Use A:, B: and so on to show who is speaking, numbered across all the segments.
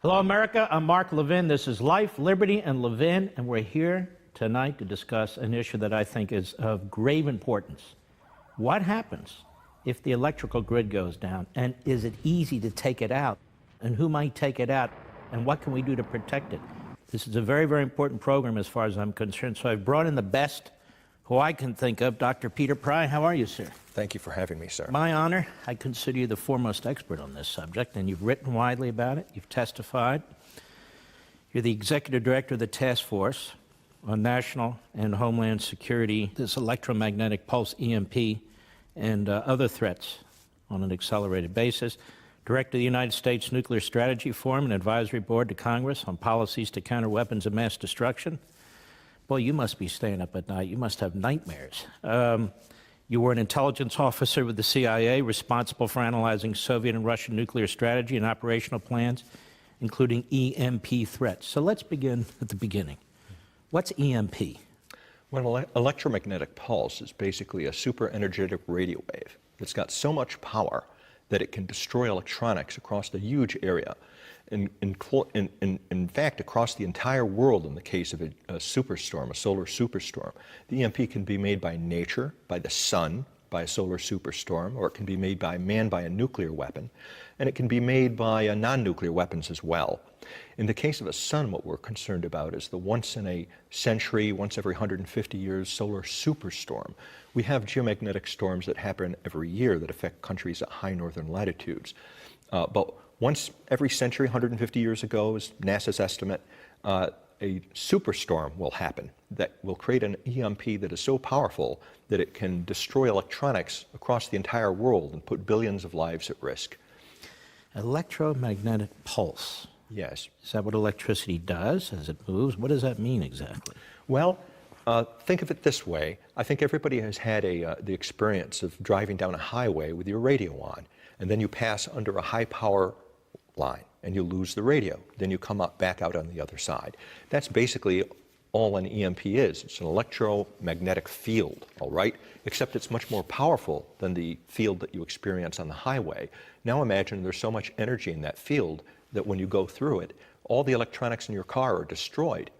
A: Hello, America. I'm Mark Levin. This is Life, Liberty, and Levin, and we're here tonight to discuss an issue that I think is of grave importance. What happens if the electrical grid goes down, and is it easy to take it out? And who might take it out, and what can we do to protect it? This is a very, very important program as far as I'm concerned, so I've brought in the best who I can think of. Dr. Peter Pry, how are you, sir?
B: Thank you for having me, sir.
A: My honor. I consider you the foremost expert on this subject, and you've written widely about it. You've testified. You're the executive director of the task force on national and homeland security, this electromagnetic pulse EMP, and other threats on an accelerated basis. Director of the United States Nuclear Strategy Forum and Advisory Board to Congress on policies to counter weapons of mass destruction. Boy, you must be staying up at night. You must have nightmares. You were an intelligence officer with the CIA, responsible for analyzing Soviet and Russian nuclear strategy and operational plans, including EMP threats. So let's begin at the beginning. What's EMP?
B: Well, electromagnetic pulse is basically a super energetic radio wave that's got so much power that it can destroy electronics across a huge area. In fact, across the entire world in the case of a superstorm, a solar superstorm. The EMP can be made by nature, by the sun, by a solar superstorm, or it can be made by man by a nuclear weapon, and it can be made by non-nuclear weapons as well. In the case of a sun, what we're concerned about is the once in a century, once every 150 years solar superstorm. We have geomagnetic storms that happen every year that affect countries at high northern latitudes. But once every century, 150 years ago, is NASA's estimate, a superstorm will happen that will create an EMP that is so powerful that it can destroy electronics across the entire world and put billions of lives at risk.
A: Electromagnetic pulse.
B: Yes.
A: Is that what electricity does as it moves? What does that mean exactly?
B: Well, think of it this way. I think everybody has had the experience of driving down a highway with your radio on, and then you pass under a high power line and you lose the radio. Then you come back out on the other side. That's basically all an EMP is. It's an electromagnetic field, all right? Except it's much more powerful than the field that you experience on the highway. Now imagine there's so much energy in that field that when you go through it, all the electronics in your car are destroyed.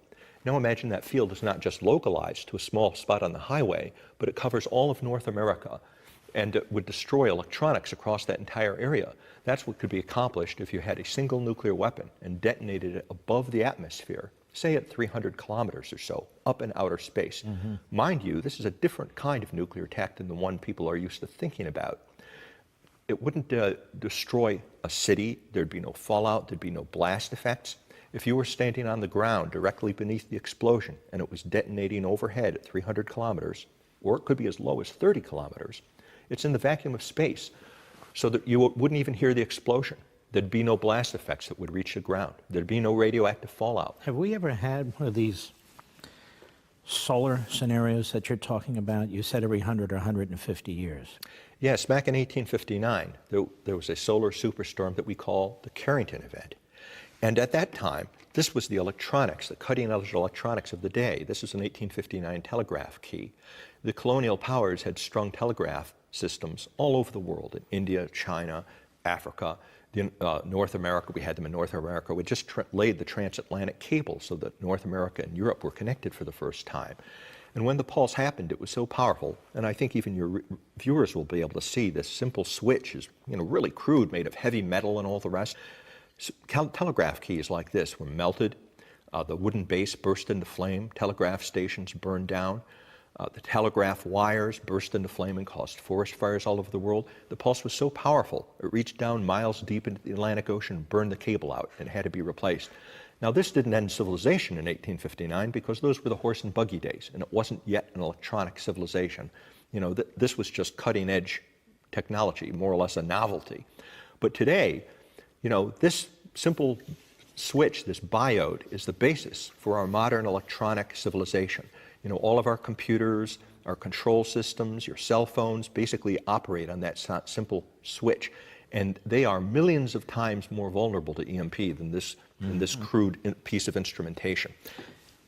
B: Now imagine that field is not just localized to a small spot on the highway, but it covers all of North America, and it would destroy electronics across that entire area. That's what could be accomplished if you had a single nuclear weapon and detonated it above the atmosphere, say at 300 kilometers or so, up in outer space. Mm-hmm. Mind you, this is a different kind of nuclear attack than the one people are used to thinking about. It wouldn't destroy a city. There'd be no fallout. There'd be no blast effects. If you were standing on the ground directly beneath the explosion and it was detonating overhead at 300 kilometers, or it could be as low as 30 kilometers, it's in the vacuum of space, so that you wouldn't even hear the explosion. There'd be no blast effects that would reach the ground. There'd be no radioactive fallout.
A: Have we ever had one of these solar scenarios that you're talking about? You said every 100 or 150 years.
B: Yes, back in 1859, there was a solar superstorm that we call the Carrington event. And at that time, this was the electronics, the cutting-edge electronics of the day. This is an 1859 telegraph key. The colonial powers had strung telegraph systems all over the world, in India, China, Africa, North America. We had them in North America. We just laid the transatlantic cable so that North America and Europe were connected for the first time. And when the pulse happened, it was so powerful, and I think even your viewers will be able to see this simple switch is, really crude, made of heavy metal and all the rest. So, telegraph keys like this were melted. The wooden base burst into flame. Telegraph stations burned down. The telegraph wires burst into flame and caused forest fires all over the world. The pulse was so powerful, it reached down miles deep into the Atlantic Ocean, burned the cable out, and had to be replaced. Now, this didn't end civilization in 1859 because those were the horse and buggy days, and it wasn't yet an electronic civilization. This was just cutting-edge technology, more or less a novelty. But today, this simple switch, this biode, is the basis for our modern electronic civilization. All of our computers, our control systems, your cell phones basically operate on that simple switch. And they are millions of times more vulnerable to EMP than this crude piece of instrumentation.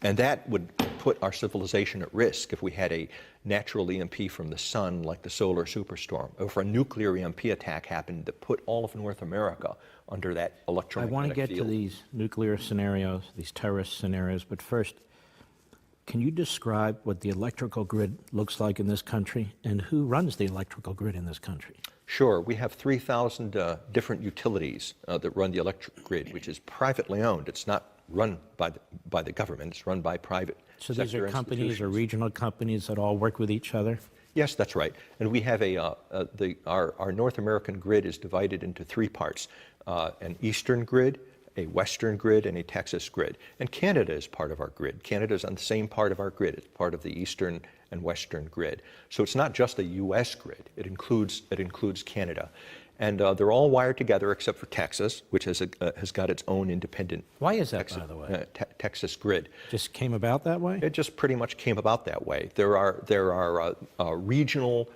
B: And that would put our civilization at risk if we had a natural EMP from the sun, like the solar superstorm, or if a nuclear EMP attack happened that put all of North America under that
A: I
B: electromagnetic
A: want to get
B: field.
A: to these nuclear scenarios, these terrorist scenarios, but first, can you describe what the electrical grid looks like in this country and who runs the electrical grid in this country?
B: Sure. We have 3,000 different utilities that run the electric grid, which is privately owned. It's not run by the government. It's run by private
A: So
B: sector
A: these are companies or
B: institutions.
A: regional companies that all work with each other?
B: Yes, that's right. And we have our North American grid is divided into three parts, an eastern grid, a western grid, and a Texas grid. And Canada is part of our grid. Canada is on the same part of our grid. It's part of the eastern and western grid. So it's not just a U.S. grid. It includes Canada. And they're all wired together except for Texas, which has got its own independent
A: Why is that, by the way?
B: Texas grid.
A: Just came about that way?
B: It just pretty much came about that way. There are regional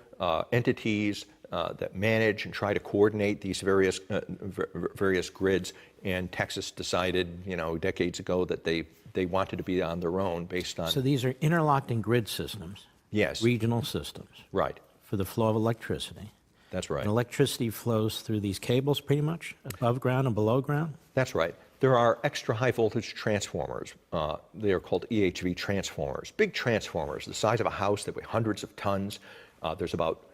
B: entities that manage and try to coordinate these various grids. And Texas decided, decades ago that they wanted to be on their own based on.
A: So these are interlocking grid systems?
B: Yes.
A: Regional systems?
B: Right.
A: For the flow of electricity?
B: That's right.
A: And electricity flows through these cables pretty much, above ground and below ground?
B: That's right. There are extra high voltage transformers. They are called EHV transformers. Big transformers, the size of a house that weigh hundreds of tons. There's about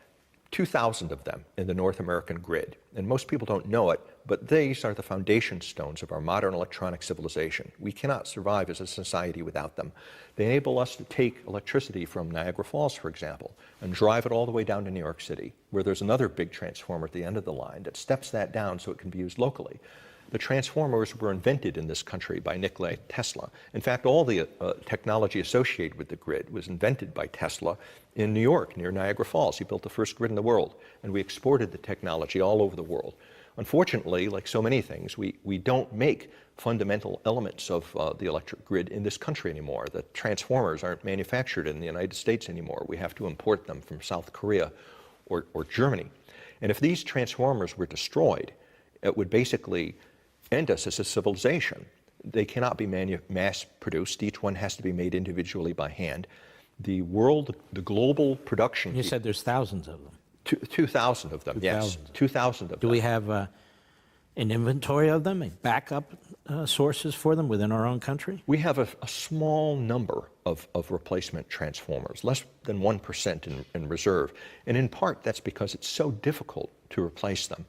B: 2,000 of them in the North American grid. And most people don't know it, but these are the foundation stones of our modern electronic civilization. We cannot survive as a society without them. They enable us to take electricity from Niagara Falls, for example, and drive it all the way down to New York City, where there's another big transformer at the end of the line that steps that down so it can be used locally. The transformers were invented in this country by Nikola Tesla. In fact, all the technology associated with the grid was invented by Tesla in New York, near Niagara Falls. He built the first grid in the world, and we exported the technology all over the world. Unfortunately, like so many things, we don't make fundamental elements of the electric grid in this country anymore. The transformers aren't manufactured in the United States anymore. We have to import them from South Korea or Germany. And if these transformers were destroyed, it would basically end us as a civilization. They cannot be mass-produced. Each one has to be made individually by hand. The global production.
A: You said there's thousands of them.
B: 2,000 of them, yes. 2,000 of them.
A: Do we have an inventory of them, a backup sources for them within our own country?
B: We have a small number of replacement transformers, less than 1% in reserve. And in part, that's because it's so difficult to replace them.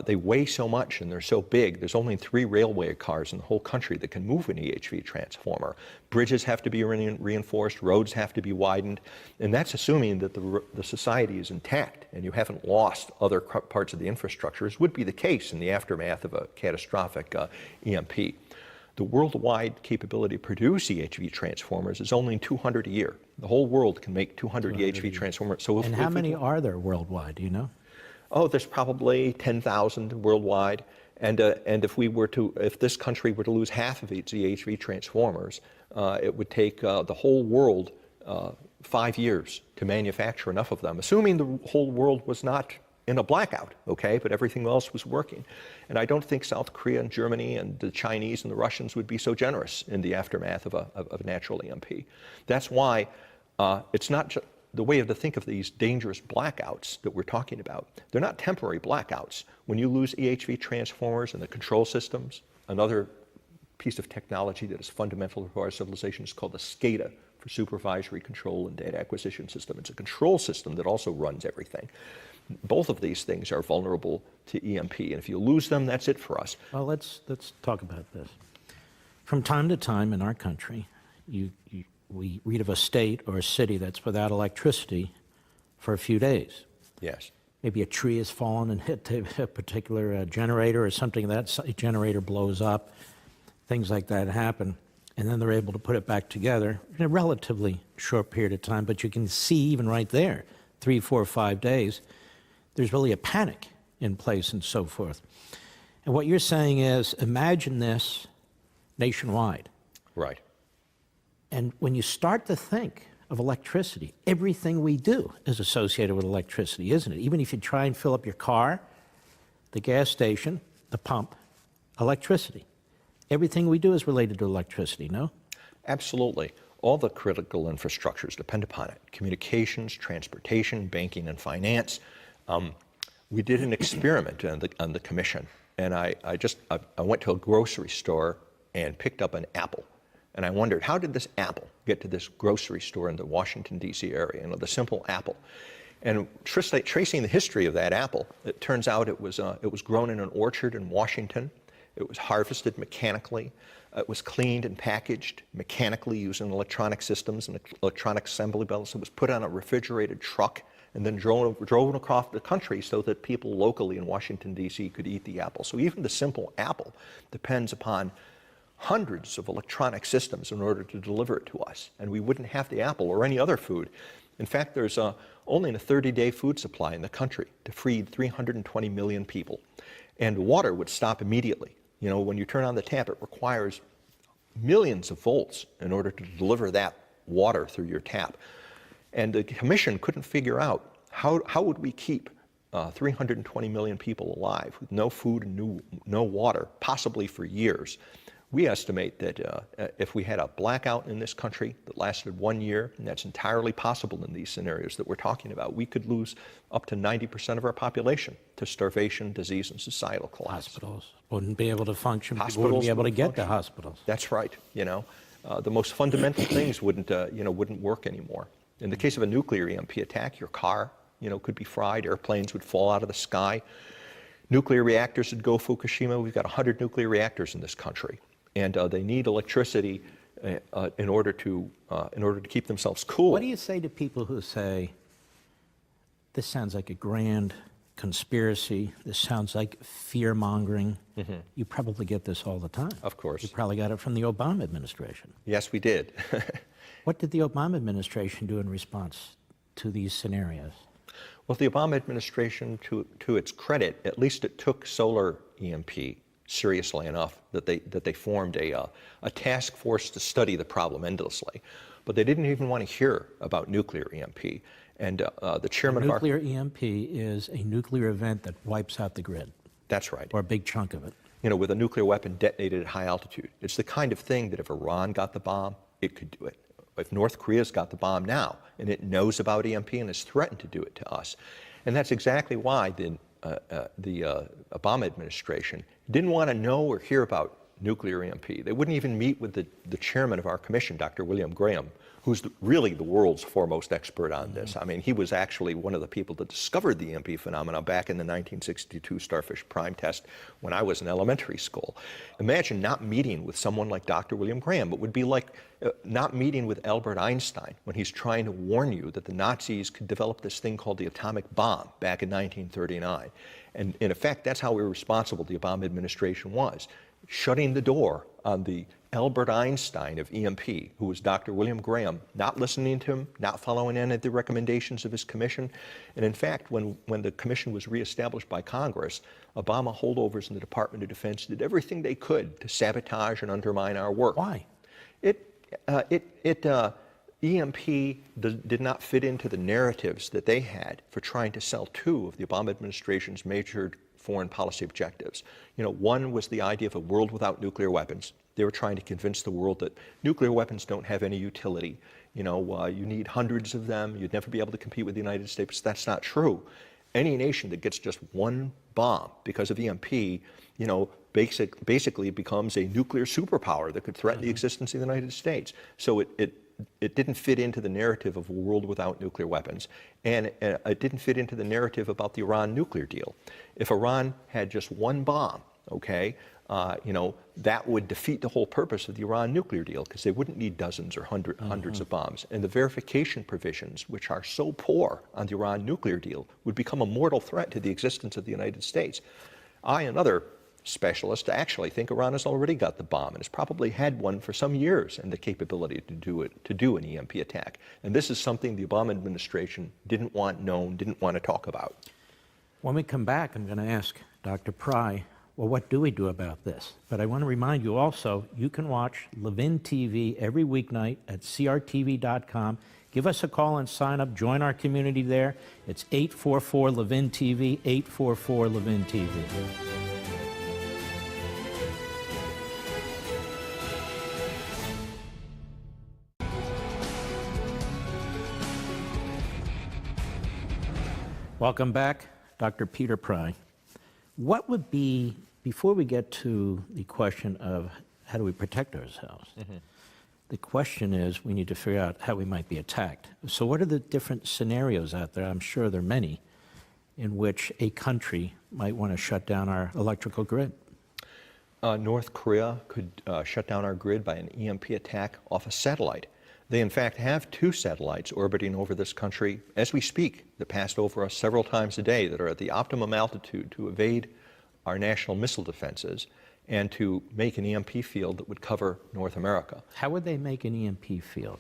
B: They weigh so much and they're so big. There's only 3 railway cars in the whole country that can move an EHV transformer. Bridges have to be reinforced, roads have to be widened, and that's assuming that the society is intact and you haven't lost other parts of the infrastructure, as would be the case in the aftermath of a catastrophic EMP. The worldwide capability to produce EHV transformers is only 200 a year. The whole world can make 200 EHV transformers. So
A: and how many are there worldwide, do you know?
B: Oh, there's probably 10,000 worldwide. And if this country were to lose half of its EHV transformers, it would take the whole world 5 years to manufacture enough of them, assuming the whole world was not in a blackout, okay, but everything else was working. And I don't think South Korea and Germany and the Chinese and the Russians would be so generous in the aftermath of a natural EMP. That's why it's not just the way to think of these dangerous blackouts that we're talking about. They're not temporary blackouts. When you lose EHV transformers and the control systems, another piece of technology that is fundamental to our civilization is called the SCADA, for Supervisory Control and Data Acquisition System. It's a control system that also runs everything. Both of these things are vulnerable to EMP, and if you lose them, that's it for us.
A: Well, let's talk about this. From time to time in our country, we read of a state or a city that's without electricity for a few days.
B: Yes.
A: Maybe a tree has fallen and hit a particular generator or something, that generator blows up, things like that happen, and then they're able to put it back together in a relatively short period of time, but you can see even right there, 3, 4, 5 days, there's really a panic in place and so forth. And what you're saying is, imagine this nationwide.
B: Right.
A: And when you start to think of electricity, everything we do is associated with electricity, isn't it? Even if you try and fill up your car, the gas station, the pump, electricity. Everything we do is related to electricity, no?
B: Absolutely. All the critical infrastructures depend upon it. Communications, transportation, banking, and finance. We did an experiment on the commission, and I went to a grocery store and picked up an apple. And I wondered, how did this apple get to this grocery store in the Washington, D.C. area? The simple apple. And tracing the history of that apple, it turns out it was grown in an orchard in Washington. It was harvested mechanically. It was cleaned and packaged mechanically using electronic systems and electronic assembly belts. It was put on a refrigerated truck and then drove across the country so that people locally in Washington, D.C. could eat the apple. So even the simple apple depends upon hundreds of electronic systems in order to deliver it to us. And we wouldn't have the apple or any other food. In fact, there's only a 30-day food supply in the country to feed 320 million people. And water would stop immediately. When you turn on the tap, it requires millions of volts in order to deliver that water through your tap. And the commission couldn't figure out how would we keep 320 million people alive with no food and no water, possibly for years. We estimate that if we had a blackout in this country that lasted 1 year, and that's entirely possible in these scenarios that we're talking about, we could lose up to 90% of our population to starvation, disease, and societal collapse.
A: Hospitals wouldn't be able to function. People wouldn't be able to get to hospitals.
B: That's right. The most fundamental things wouldn't work anymore. In the case of a nuclear EMP attack, your car, could be fried. Airplanes would fall out of the sky. Nuclear reactors would go Fukushima. We've got 100 nuclear reactors in this country. And they need electricity in order to keep themselves cool.
A: What do you say to people who say, this sounds like a grand conspiracy, this sounds like fear-mongering? Mm-hmm. You probably get this all the time.
B: Of course.
A: You probably got it from the Obama administration.
B: Yes, we did.
A: What did the Obama administration do in response to these scenarios?
B: Well, the Obama administration, to its credit, at least it took solar EMP seriously enough that they formed a task force to study the problem endlessly. But they didn't even want to hear about nuclear EMP. And the chairman of our...
A: Nuclear EMP is a nuclear event that wipes out the grid.
B: That's right.
A: Or a big chunk of it.
B: With a nuclear weapon detonated at high altitude. It's the kind of thing that if Iran got the bomb, it could do it. If North Korea's got the bomb now, and it knows about EMP and has threatened to do it to us. And that's exactly why the Obama administration didn't want to know or hear about nuclear EMP. They wouldn't even meet with the chairman of our commission, Dr. William Graham, who's really the world's foremost expert on this. I mean, he was actually one of the people that discovered the EMP phenomenon back in the 1962 Starfish Prime test when I was in elementary school. Imagine not meeting with someone like Dr. William Graham. It would be like not meeting with Albert Einstein when he's trying to warn you that the Nazis could develop this thing called the atomic bomb back in 1939. And in effect, that's how irresponsible the Obama administration was, shutting the door on the Albert Einstein of EMP, who was Dr. William Graham, not listening to him, not following any of the recommendations of his commission. And in fact, when the commission was reestablished by Congress, Obama holdovers in the Department of Defense did everything they could to sabotage and undermine our work.
A: Why?
B: EMP did not fit into the narratives that they had for trying to sell two of the Obama administration's major foreign policy objectives. One was the idea of a world without nuclear weapons. They were trying to convince the world that nuclear weapons don't have any utility. You need hundreds of them. You'd never be able to compete with the United States. That's not true. Any nation that gets just one bomb because of EMP, basically becomes a nuclear superpower that could threaten the existence of the United States. So it didn't fit into the narrative of a world without nuclear weapons, and it didn't fit into the narrative about the Iran nuclear deal. If Iran had just one bomb, that would defeat the whole purpose of the Iran nuclear deal, because they wouldn't need dozens or hundreds of bombs. And the verification provisions, which are so poor on the Iran nuclear deal, would become a mortal threat to the existence of the United States. I and other specialists actually think Iran has already got the bomb and has probably had one for some years and the capability to do an EMP attack. And this is something the Obama administration didn't want known, didn't want to talk about.
A: When we come back, I'm going to ask Dr. Pry, well, what do we do about this? But I want to remind you also, you can watch Levin TV every weeknight at crtv.com. Give us a call and sign up. Join our community there. It's 844-LEVIN-TV, 844-LEVIN-TV. Welcome back, Dr. Peter Pry. What would be, before we get to the question of how do we protect ourselves, the question is we need to figure out how we might be attacked. So what are the different scenarios out there? I'm sure there are many in which a country might want to shut down our electrical grid.
B: North Korea could shut down our grid by an EMP attack off a satellite. They, in fact, have 2 satellites orbiting over this country as we speak that passed over us several times a day that are at the optimum altitude to evade our national missile defenses and to make an EMP field that would cover North America.
A: How would they make an EMP field?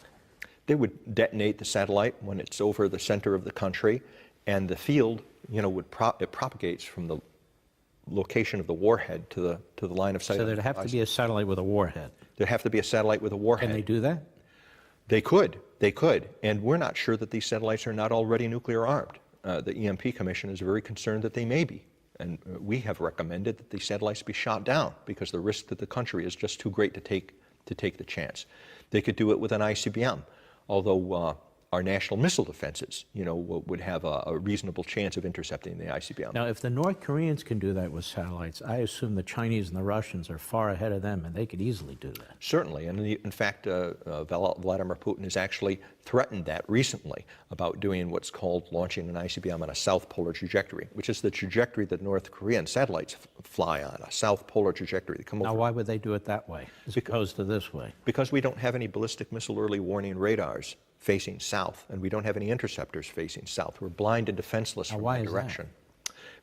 B: They would detonate the satellite when it's over the center of the country, and the field, it propagates from the location of the warhead to the line of sight.
A: So there'd have to be a satellite with a warhead.
B: There'd have to be a satellite with a warhead.
A: Can they do that?
B: They could, and we're not sure that these satellites are not already nuclear armed. The EMP Commission is very concerned that they may be, and we have recommended that these satellites be shot down because the risk to the country is just too great to take the chance. They could do it with an ICBM, although our national missile defenses, would have a reasonable chance of intercepting the ICBM.
A: Now, if the North Koreans can do that with satellites, I assume the Chinese and the Russians are far ahead of them, and they could easily do that.
B: Certainly, and in fact, Vladimir Putin has actually threatened that recently about doing what's called launching an ICBM on a south polar trajectory, which is the trajectory that North Korean satellites fly on, a south polar trajectory. They come
A: now,
B: over.
A: why would they do it that way as opposed to this way?
B: Because we don't have any ballistic missile early warning radars facing south, and we don't have any interceptors facing south. We're blind and defenseless from that direction.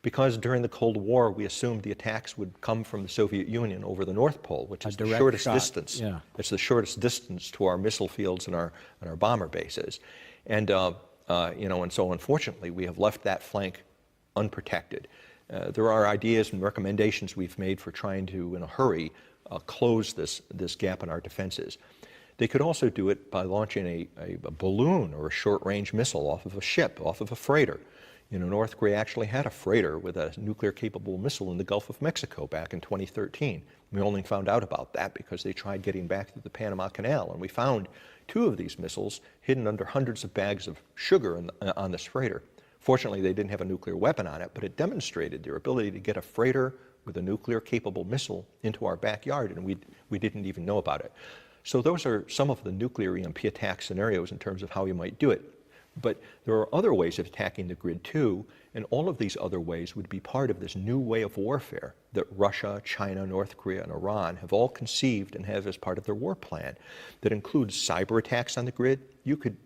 B: Because during the Cold War, we assumed the attacks would come from the Soviet Union over the North Pole, which is the shortest distance. Yeah. It's the shortest distance to our missile fields and our bomber bases. And, and so unfortunately, we have left that flank unprotected. There are ideas and recommendations we've made for trying to, in a hurry, close this gap in our defenses. They could also do it by launching a balloon or a short-range missile off of a ship, off of a freighter. North Korea actually had a freighter with a nuclear-capable missile in the Gulf of Mexico back in 2013. We only found out about that because they tried getting back through the Panama Canal, and we found 2 of these missiles hidden under hundreds of bags of sugar on this freighter. Fortunately, they didn't have a nuclear weapon on it, but it demonstrated their ability to get a freighter with a nuclear-capable missile into our backyard, and we didn't even know about it. So those are some of the nuclear EMP attack scenarios in terms of how you might do it. But there are other ways of attacking the grid too, and all of these other ways would be part of this new way of warfare that Russia, China, North Korea, and Iran have all conceived and have as part of their war plan that includes cyber attacks on the grid. You could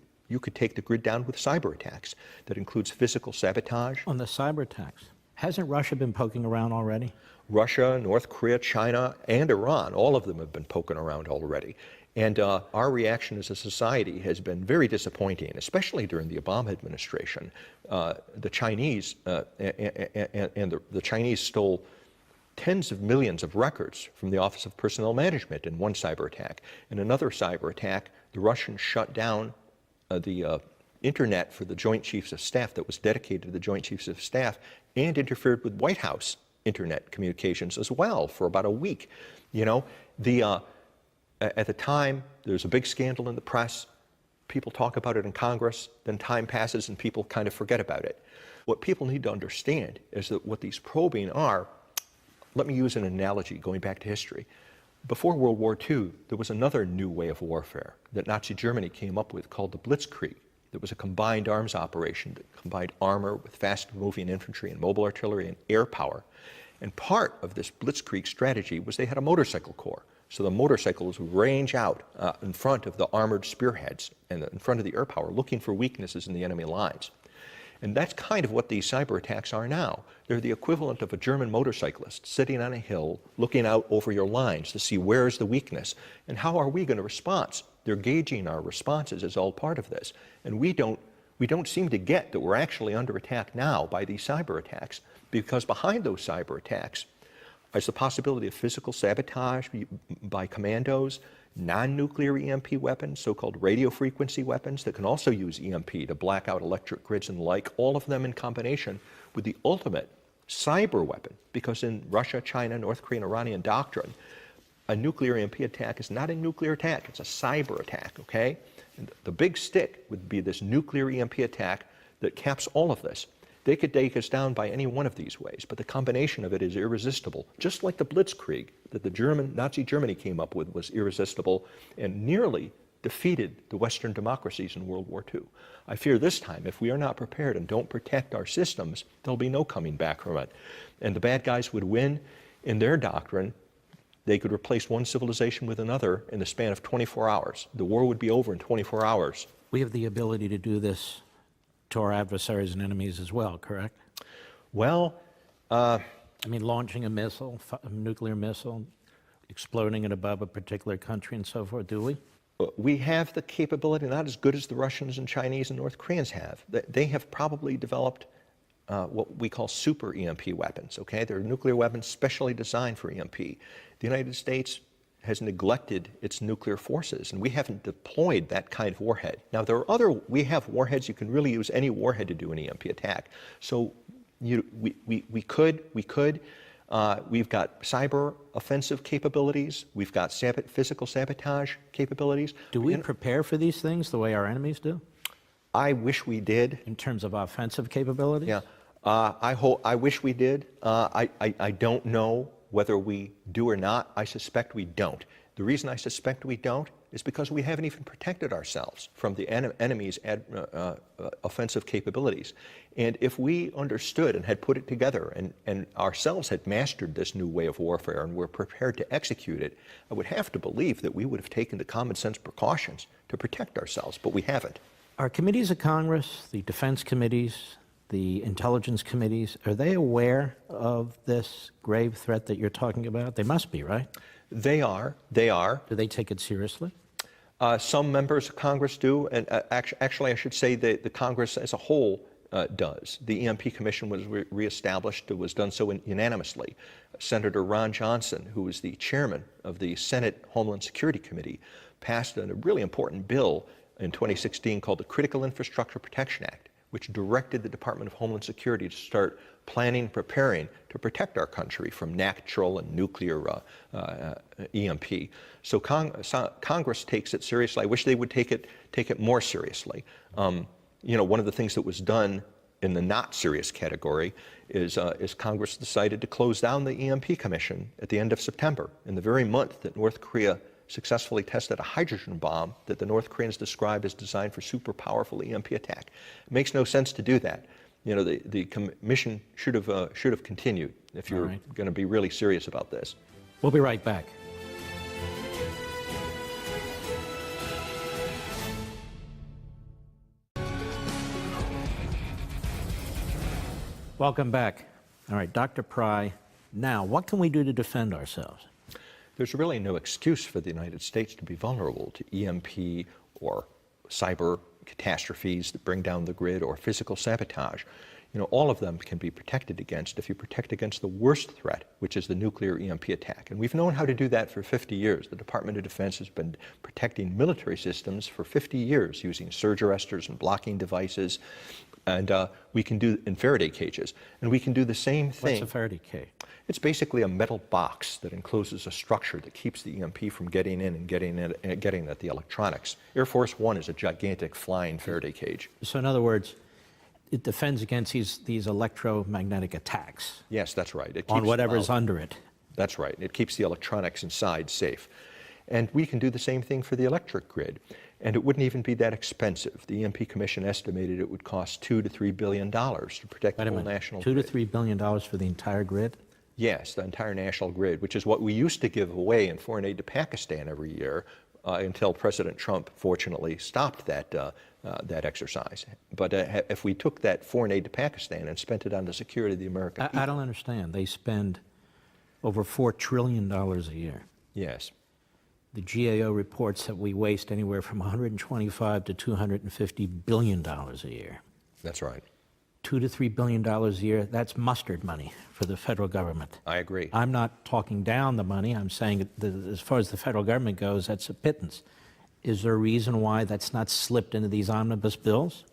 B: take the grid down with cyber attacks. That includes physical sabotage.
A: On the cyber attacks, hasn't Russia been poking around already?
B: Russia, North Korea, China, and Iran, all of them have been poking around already. And our reaction as a society has been very disappointing, especially during the Obama administration. The Chinese the Chinese stole tens of millions of records from the Office of Personnel Management in one cyber attack. In another cyber attack, the Russians shut down the internet for the Joint Chiefs of Staff that was dedicated to the Joint Chiefs of Staff and interfered with White House internet communications as well for about a week. At the time, there's a big scandal in the press. People talk about it in Congress, then time passes and people kind of forget about it. What people need to understand is that what these probing are, let me use an analogy going back to history. Before World War II, there was another new way of warfare that Nazi Germany came up with called the Blitzkrieg. There was a combined arms operation that combined armor with fast-moving infantry and mobile artillery and air power. And part of this Blitzkrieg strategy was they had a motorcycle corps. So the motorcycles would range out in front of the armored spearheads and in front of the air power, looking for weaknesses in the enemy lines. And that's kind of what these cyber attacks are now. They're the equivalent of a German motorcyclist sitting on a hill, looking out over your lines to see where is the weakness and how are we going to respond. They're gauging our responses as all part of this. And we don't seem to get that we're actually under attack now by these cyber attacks, because behind those cyber attacks is the possibility of physical sabotage by commandos, non-nuclear EMP weapons, so-called radio frequency weapons that can also use EMP to black out electric grids and the like, all of them in combination with the ultimate cyber weapon, because in Russia, China, North Korea, and Iranian doctrine, a nuclear EMP attack is not a nuclear attack, it's a cyber attack, okay? And the big stick would be this nuclear EMP attack that caps all of this. They could take us down by any one of these ways, but the combination of it is irresistible. Just like the Blitzkrieg that Nazi Germany came up with was irresistible and nearly defeated the Western democracies in World War II. I fear this time, if we are not prepared and don't protect our systems, there'll be no coming back from it. And the bad guys would win in their doctrine. They could replace one civilization with another in the span of 24 hours. The war would be over in 24 hours.
A: We have the ability to do this to our adversaries and enemies as well, correct?
B: Well,
A: I mean, launching a missile, a nuclear missile, exploding it above a particular country and so forth, do we?
B: we have the capability, not as good as the Russians and Chinese and North Koreans have. They have probably developed what we call super EMP weapons, okay? They're nuclear weapons specially designed for EMP. The United States has neglected its nuclear forces, and we haven't deployed that kind of warhead. Now, we have warheads. You can really use any warhead to do an EMP attack. So we could. We've got cyber offensive capabilities. We've got physical sabotage capabilities.
A: Do we prepare for these things the way our enemies do?
B: I wish we did.
A: In terms of offensive capabilities?
B: Yeah. I wish we did. I don't know whether we do or not. I suspect we don't. The reason I suspect we don't is because we haven't even protected ourselves from the enemy's offensive capabilities. And if we understood and had put it together and ourselves had mastered this new way of warfare and were prepared to execute it, I would have to believe that we would have taken the common sense precautions to protect ourselves, but we haven't.
A: Are committees of Congress, the defense committees, the intelligence committees, are they aware of this grave threat that you're talking about? They must be, right?
B: They are.
A: Do they take it seriously?
B: Some members of Congress do, and actually I should say that the Congress as a whole does. The EMP Commission was reestablished. It was done so unanimously. Senator Ron Johnson, who was the chairman of the Senate Homeland Security Committee, passed a really important bill in 2016 called the Critical Infrastructure Protection Act, which directed the Department of Homeland Security to start planning and preparing to protect our country from natural and nuclear EMP. So Congress takes it seriously. I wish they would take it more seriously. You know, one of the things that was done in the not serious category is Congress decided to close down the EMP Commission at the end of September, in the very month that North Korea successfully tested a hydrogen bomb that the North Koreans described as designed for super powerful EMP attack. It makes no sense to do that. You know, the commission should have continued if you're going to be really serious about this.
A: We'll be right back. Welcome back. All right, Dr. Pry, now what can we do to defend ourselves?
B: There's really no excuse for the United States to be vulnerable to EMP or cyber catastrophes that bring down the grid or physical sabotage. You know, all of them can be protected against if you protect against the worst threat, which is the nuclear EMP attack. And we've known how to do that for 50 years. The Department of Defense has been protecting military systems for 50 years using surge arresters and blocking devices. And we can do in Faraday cages. And we can do the same thing.
A: What's a Faraday cage?
B: It's basically a metal box that encloses a structure that keeps the EMP from getting in and getting at the electronics. Air Force One is a gigantic flying Faraday cage.
A: So in other words, it defends against these electromagnetic attacks.
B: Yes, that's right. It keeps
A: on whatever's under it.
B: That's right. It keeps the electronics inside safe. And we can do the same thing for the electric grid. And it wouldn't even be that expensive. The EMP Commission estimated it would cost $2 to $3 billion to protect the whole national grid.
A: $2 to $3 billion for the entire grid?
B: Yes, the entire national grid, which is what we used to give away in foreign aid to Pakistan every year until President Trump, fortunately, stopped that exercise. But if we took that foreign aid to Pakistan and spent it on the security of the American people.
A: I don't understand. They spend over $4 trillion a year.
B: Yes.
A: The GAO reports that we waste anywhere from $125 to $250 billion a year.
B: That's right.
A: $2 to $3 billion a year, that's mustard money for the federal government.
B: I agree.
A: I'm not talking down the money. I'm saying that as far as the federal government goes, that's a pittance. Is there a reason why that's not slipped into these omnibus bills?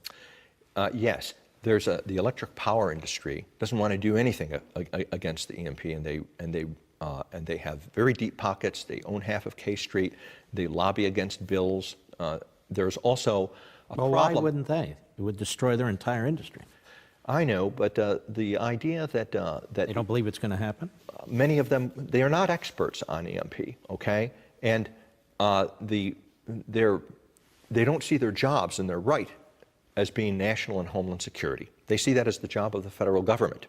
B: Yes. There's the electric power industry doesn't want to do anything against the EMP, and they have very deep pockets. They own half of K Street. They lobby against bills. There's also a problem.
A: Why wouldn't they? It would destroy their entire industry.
B: I know, but the idea that
A: They don't believe it's going to happen?
B: many of them, they are not experts on EMP, okay? And they don't see their jobs and their right as being national and homeland security. They see that as the job of the federal government.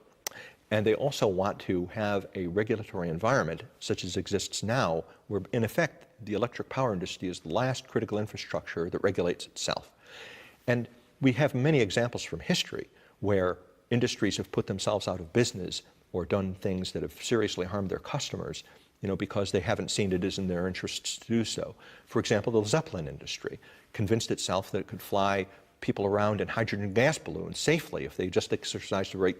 B: And they also want to have a regulatory environment such as exists now, where in effect the electric power industry is the last critical infrastructure that regulates itself. And we have many examples from history where industries have put themselves out of business or done things that have seriously harmed their customers, because they haven't seen it as in their interests to do so. For example, the Zeppelin industry convinced itself that it could fly people around in hydrogen gas balloons safely if they just exercised the right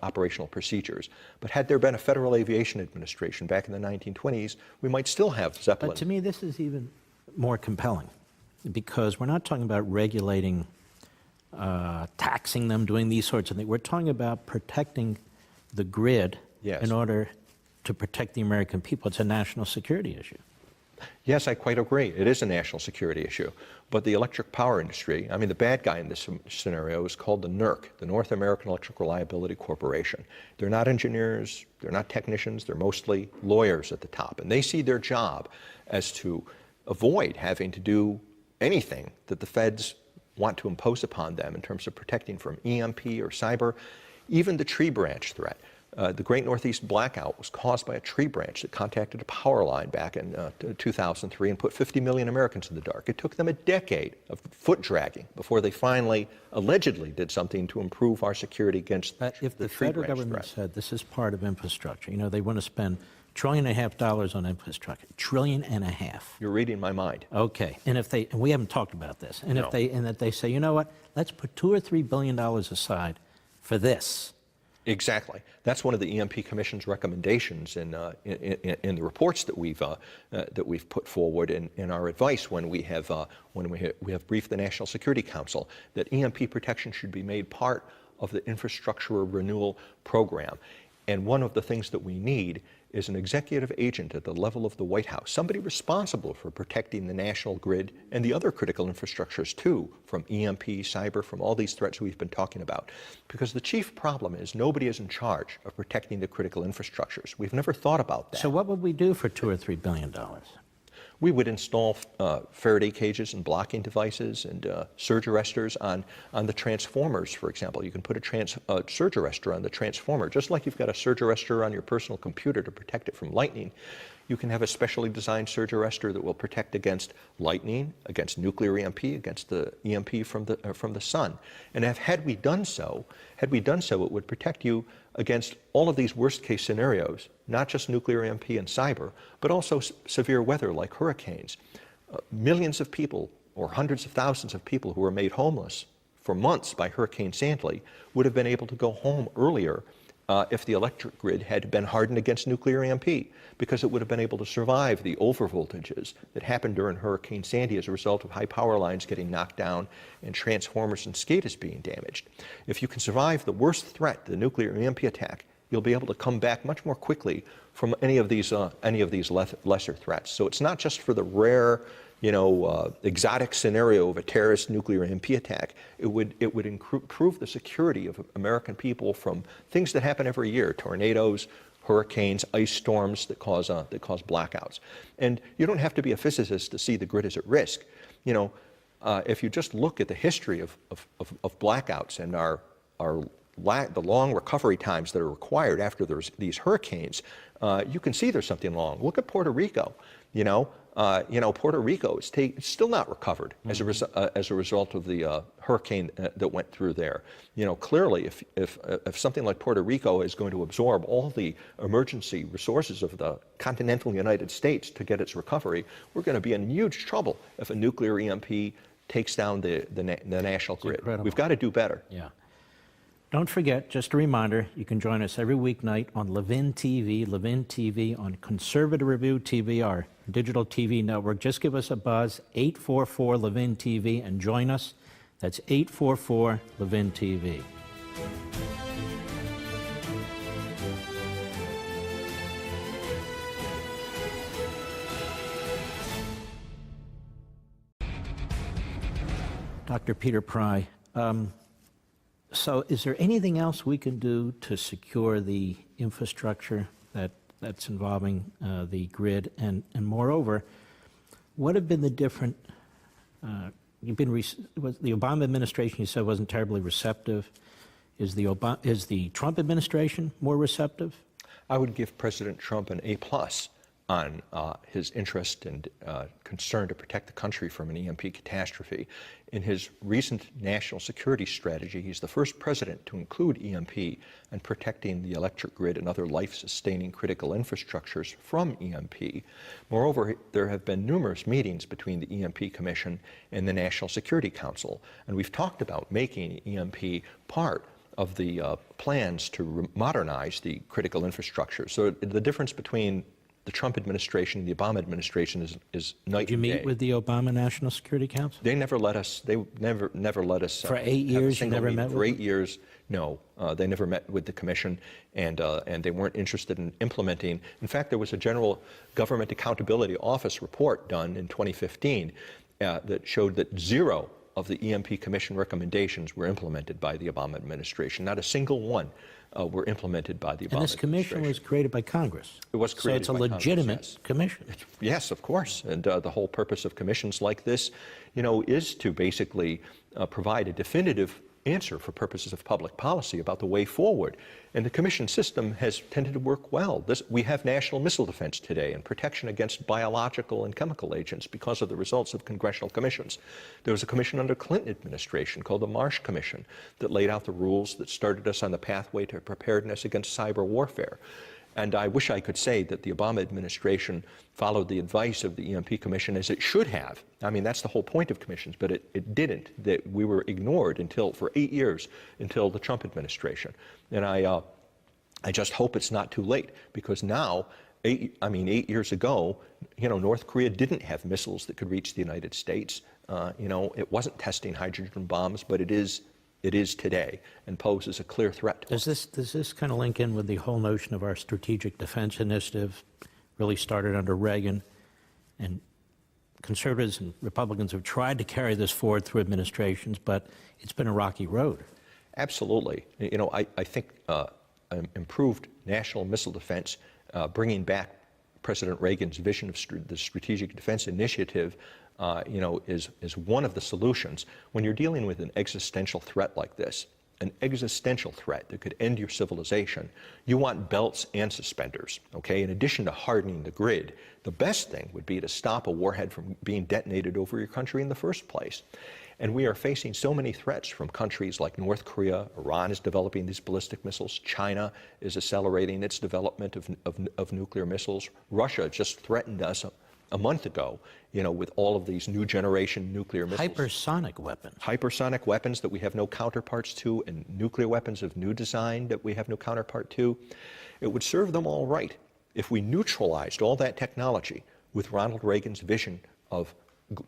B: operational procedures. But had there been a Federal Aviation Administration back in the 1920s, we might still have Zeppelin.
A: But to me, this is even more compelling, because we're not talking about regulating, taxing them, doing these sorts of things. We're talking about protecting the grid in order to protect the American people. It's a national security issue.
B: Yes, I quite agree. It is a national security issue. But the electric power industry, the bad guy in this scenario is called the NERC, the North American Electric Reliability Corporation. They're not engineers, they're not technicians, they're mostly lawyers at the top. And they see their job as to avoid having to do anything that the feds want to impose upon them in terms of protecting from EMP or cyber, even the tree branch threat. The Great Northeast Blackout was caused by a tree branch that contacted a power line back in 2003 and put 50 million Americans in the dark. It took them a decade of foot dragging before they finally allegedly did something to improve our security against
A: If the
B: tree
A: federal
B: branch
A: government
B: threat.
A: said this is part of infrastructure, they want to spend $1.5 trillion on infrastructure, $1.5 trillion.
B: You're reading my mind.
A: Okay, and we haven't talked about this, and
B: No.
A: if they say, you know what, let's put $2 or $3 billion aside for this.
B: Exactly. That's one of the EMP Commission's recommendations in the reports that we've put forward in our advice when we have briefed the National Security Council, that EMP protection should be made part of the infrastructure renewal program. And one of the things that we need is an executive agent at the level of the White House, somebody responsible for protecting the national grid and the other critical infrastructures too, from EMP, cyber, from all these threats we've been talking about. Because the chief problem is nobody is in charge of protecting the critical infrastructures. We've never thought about that.
A: So what would we do for $2 or $3 billion?
B: We would install Faraday cages and blocking devices and surge arresters on the transformers, for example. You can put a surge arrestor on the transformer, just like you've got a surge arrestor on your personal computer to protect it from lightning. You can have a specially designed surge arrestor that will protect against lightning, against nuclear EMP, against the EMP from the sun. And had we done so, it would protect you against all of these worst-case scenarios, not just nuclear EMP and cyber, but also severe weather like hurricanes. Millions of people, or hundreds of thousands of people who were made homeless for months by Hurricane Sandy would have been able to go home earlier if the electric grid had been hardened against nuclear EMP, because it would have been able to survive the overvoltages that happened during Hurricane Sandy as a result of high power lines getting knocked down and transformers and SCADAs being damaged. If you can survive the worst threat, the nuclear EMP attack, you'll be able to come back much more quickly from any of these lesser threats. So it's not just for the rare, exotic scenario of a terrorist nuclear EMP attack. It would improve the security of American people from things that happen every year: tornadoes, hurricanes, ice storms that cause blackouts. And you don't have to be a physicist to see the grid is at risk. If you just look at the history of blackouts and the long recovery times that are required after there's these hurricanes, you can see there's something wrong. Look at Puerto Rico. Puerto Rico is still not recovered as a result of the hurricane that went through there. Clearly, if something like Puerto Rico is going to absorb all the emergency resources of the continental United States to get its recovery, we're going to be in huge trouble if a nuclear EMP takes down the national grid.
A: Incredible.
B: We've got to do better.
A: Yeah. Don't forget, just a reminder, you can join us every weeknight on Levin TV on Conservative Review TV, our digital TV network. Just give us a buzz, 844-LEVIN-TV, and join us. That's 844-LEVIN-TV. Dr. Peter Pry, So is there anything else we can do to secure the infrastructure that's involving the grid? And moreover, what have been the different, the Obama administration, you said, wasn't terribly receptive. Is the Trump administration more receptive?
B: I would give President Trump an A+ on his interest and concern to protect the country from an EMP catastrophe. In his recent national security strategy, he's the first president to include EMP and protecting the electric grid and other life-sustaining critical infrastructures from EMP. Moreover, there have been numerous meetings between the EMP Commission and the National Security Council, and we've talked about making EMP part of the plans to modernize the critical infrastructure. So the difference between the Trump administration and the Obama administration is night and day.
A: Did you meet with the Obama National Security Council?
B: They never let us. They never let us.
A: For 8 years, you never met with them?
B: For 8 years, no. They never met with the commission, and they weren't interested in implementing. In fact, there was a General Government Accountability Office report done in 2015 that showed that 0 of the EMP Commission recommendations were implemented by the Obama administration. Not a single one were implemented by the Obama administration.
A: And this commission was created by Congress.
B: It was created
A: so it's a
B: by
A: legitimate
B: Congress, yes.
A: commission.
B: Yes, of course. And the whole purpose of commissions like this, is to basically provide a definitive answer for purposes of public policy about the way forward. And the commission system has tended to work well. We have national missile defense today and protection against biological and chemical agents because of the results of congressional commissions. There was a commission under Clinton administration called the Marsh Commission that laid out the rules that started us on the pathway to preparedness against cyber warfare. And I wish I could say that the Obama administration followed the advice of the EMP Commission as it should have. I mean, that's the whole point of commissions, but it didn't. That we were ignored for 8 years until the Trump administration. And I just hope it's not too late, because now, 8 years ago, North Korea didn't have missiles that could reach the United States. It wasn't testing hydrogen bombs, but it is today, and poses a clear threat to us.
A: Does this kind of link in with the whole notion of our strategic defense initiative, really started under Reagan, and conservatives and Republicans have tried to carry this forward through administrations, but it's been a rocky road?
B: Absolutely. I think improved national missile defense, bringing back President Reagan's vision of the Strategic Defense Initiative, is one of the solutions. When you're dealing with an existential threat like this, an existential threat that could end your civilization, you want belts and suspenders, okay? In addition to hardening the grid, the best thing would be to stop a warhead from being detonated over your country in the first place. And we are facing so many threats from countries like North Korea. Iran is developing these ballistic missiles. China is accelerating its development of nuclear missiles. Russia just threatened us a month ago, with all of these new generation nuclear missiles.
A: Hypersonic weapons.
B: Hypersonic weapons that we have no counterparts to, and nuclear weapons of new design that we have no counterpart to. It would serve them all right if we neutralized all that technology with Ronald Reagan's vision of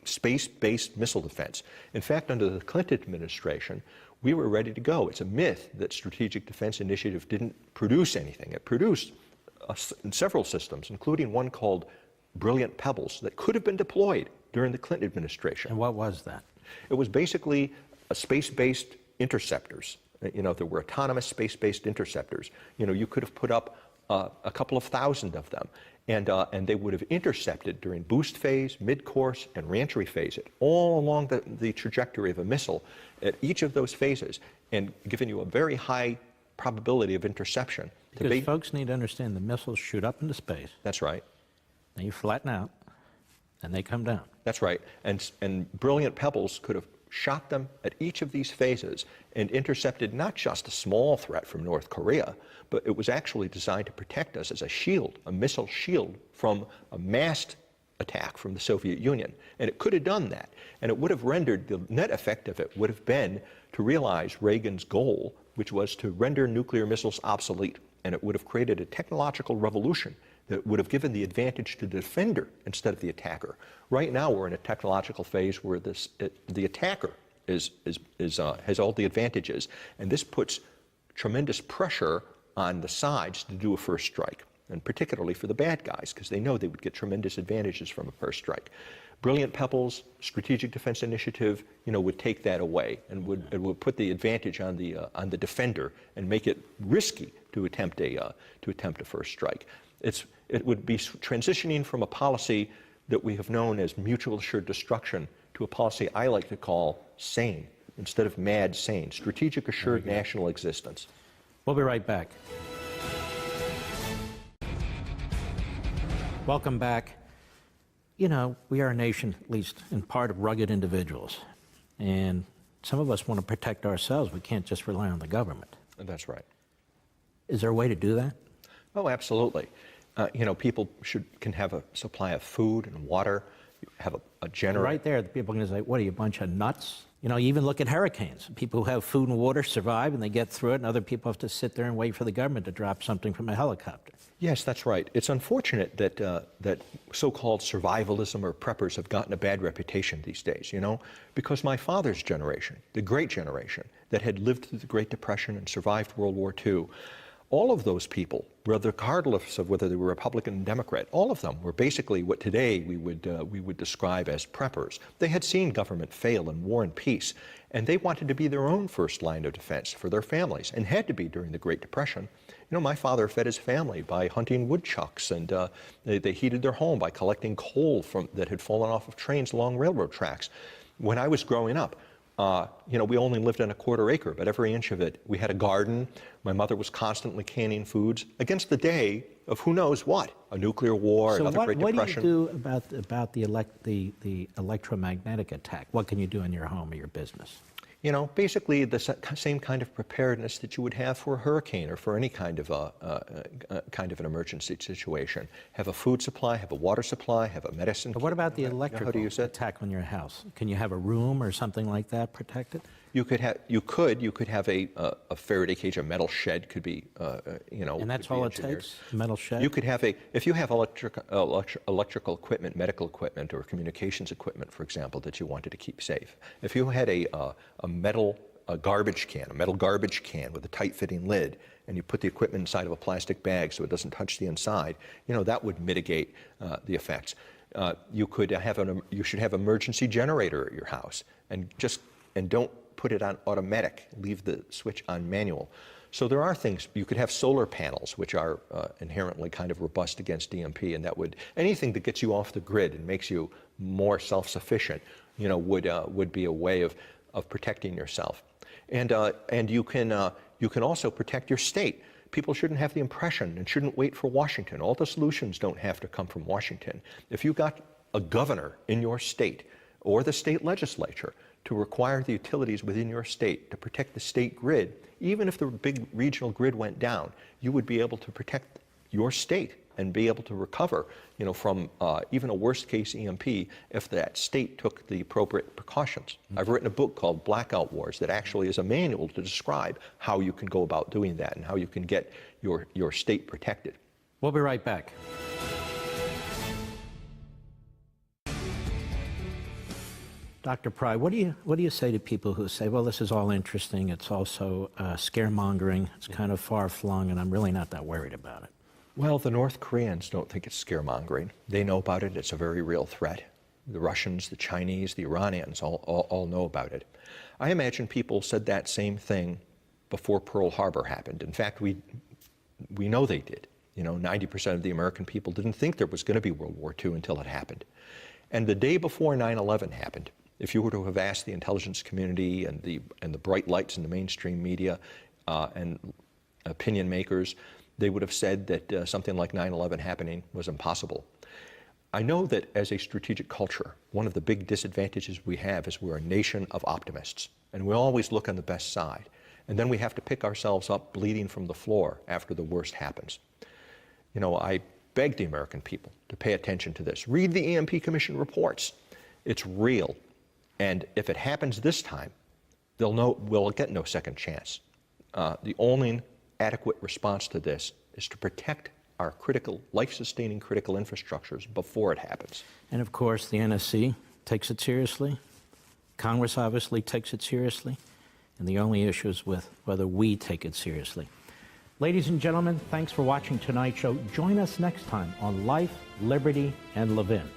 B: space-based missile defense. In fact, under the Clinton administration, we were ready to go. It's a myth that Strategic Defense Initiative didn't produce anything. It produced several systems, including one called Brilliant Pebbles, that could have been deployed during the Clinton administration.
A: And what was that?
B: It was basically a space-based interceptors. There were autonomous space-based interceptors. You could have put up a couple of thousand of them, and they would have intercepted during boost phase, mid-course, and reentry phase, all along the trajectory of a missile at each of those phases, and given you a very high probability of interception.
A: Because folks need to understand the missiles shoot up into space.
B: That's right.
A: Then you flatten out, and they come down.
B: That's right. And Brilliant Pebbles could have shot them at each of these phases and intercepted not just a small threat from North Korea, but it was actually designed to protect us as a shield, a missile shield from a massed attack from the Soviet Union. And it could have done that. And it would have rendered, the net effect of it would have been to realize Reagan's goal, which was to render nuclear missiles obsolete. And it would have created a technological revolution that would have given the advantage to the defender instead of the attacker. Right now, we're in a technological phase where the attacker has all the advantages, and this puts tremendous pressure on the sides to do a first strike. and particularly for the bad guys, because they know they would get tremendous advantages from a first strike. Brilliant Pebbles, Strategic Defense Initiative, would take that away and would put the advantage on the defender and make it risky to attempt a first strike. It would be transitioning from a policy that we have known as mutual assured destruction to a policy I like to call sane, instead of mad sane, strategic assured national existence.
A: We'll be right back. Welcome back. We are a nation, at least in part, of rugged individuals. And some of us want to protect ourselves. We can't just rely on the government.
B: That's right.
A: Is there a way to do that?
B: Oh, absolutely. People can have a supply of food and water, have a generator.
A: Right there, the people are going to say, what are you, a bunch of nuts? You even look at hurricanes. People who have food and water survive and they get through it, and other people have to sit there and wait for the government to drop something from a helicopter.
B: Yes, that's right. It's unfortunate that so-called survivalism or preppers have gotten a bad reputation these days, because my father's generation, the great generation that had lived through the Great Depression and survived World War II, all of those people, regardless of whether they were Republican and Democrat, all of them were basically what today we would describe as preppers. They had seen government fail in war and peace, and they wanted to be their own first line of defense for their families, and had to be during the Great Depression. My father fed his family by hunting woodchucks, and they heated their home by collecting coal that had fallen off of trains along railroad tracks. When I was growing up, we only lived on a quarter acre, but every inch of it, we had a garden. My mother was constantly canning foods against the day of who knows what, a nuclear war, another Great Depression.
A: So what do you do about the electromagnetic attack? What can you do in your home or your business?
B: Basically the same kind of preparedness that you would have for a hurricane or for any kind of an emergency situation. Have a food supply, have a water supply, have a medicine.
A: But what about the electrical attack on your house? Can you have a room or something like that protected?
B: You could have a Faraday cage, a metal shed could be,
A: And that's all it takes, a metal shed?
B: You could have if you have electrical equipment, medical equipment, or communications equipment, for example, that you wanted to keep safe. If you had a metal garbage can with a tight-fitting lid, and you put the equipment inside of a plastic bag so it doesn't touch the inside, that would mitigate the effects. You should have emergency generator at your house, and don't put it on automatic, leave the switch on manual. So there are things. You could have solar panels, which are inherently kind of robust against EMP, and anything that gets you off the grid and makes you more self-sufficient, would be a way of protecting yourself. And you can also protect your state. People shouldn't have the impression and shouldn't wait for Washington. All the solutions don't have to come from Washington. If you got a governor in your state or the state legislature to require the utilities within your state to protect the state grid, even if the big regional grid went down, you would be able to protect your state and be able to recover, from even a worst-case EMP if that state took the appropriate precautions. I've written a book called Blackout Wars that actually is a manual to describe how you can go about doing that and how you can get your state protected.
A: We'll be right back. Dr. Pry, what do you say to people who say, well, this is all interesting, it's also scaremongering, it's kind of far-flung, and I'm really not that worried about it?
B: Well, the North Koreans don't think it's scaremongering. They know about it. It's a very real threat. The Russians, the Chinese, the Iranians all know about it. I imagine people said that same thing before Pearl Harbor happened. In fact, we know they did. 90% of the American people didn't think there was going to be World War II until it happened. And the day before 9/11 happened, if you were to have asked the intelligence community and the bright lights in the mainstream media and opinion makers, they would have said that something like 9/11 happening was impossible. I know that as a strategic culture, one of the big disadvantages we have is we're a nation of optimists, and we always look on the best side. And then we have to pick ourselves up bleeding from the floor after the worst happens. I beg the American people to pay attention to this. Read the EMP Commission reports. It's real. And if it happens this time, they'll know we'll get no second chance. The only adequate response to this is to protect our critical, life-sustaining critical infrastructures before it happens.
A: And of course, the NSC takes it seriously. Congress obviously takes it seriously. And the only issue is with whether we take it seriously. Ladies and gentlemen, thanks for watching tonight's show. Join us next time on Life, Liberty, and Levin.